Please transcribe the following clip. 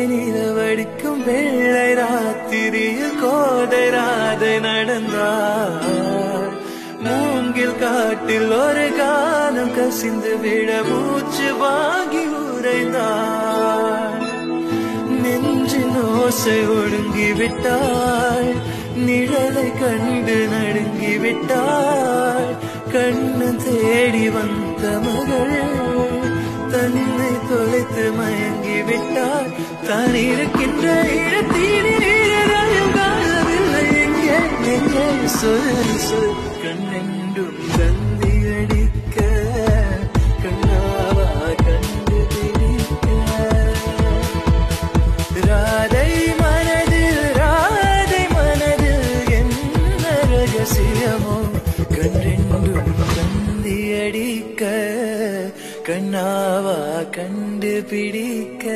நிலவடிக்கும் வெள்ளை ராத்திரியில் கோதை ராதை நடந்தாள். மூங்கில் காட்டில் ஒரு காலம் கசிந்து விட மூச்சு வாங்கி உறைந்தாள். நெஞ்சின் ஓசை ஒடுங்கிவிட்டாள். நிழலை கண்டு நடுங்கிவிட்டாள். கண்ணன் தேடி வந்த மகள் தன்னை தொலைத்து மயங்கிவிட்டாள். தான் இருக்கின்ற இடத்தில் காணவில்லை. எங்கே எங்கே சொல் சொல் கண்ணென்றும் தந்தி அடிக்க கண்ணாவா கண்டு பிடிக்க. ராதை மனதில் என்ன ரகசியமோ கண்ணென்றும் தந்தி அடிக்க கண்ணாவா கண்டு பிடிக்க.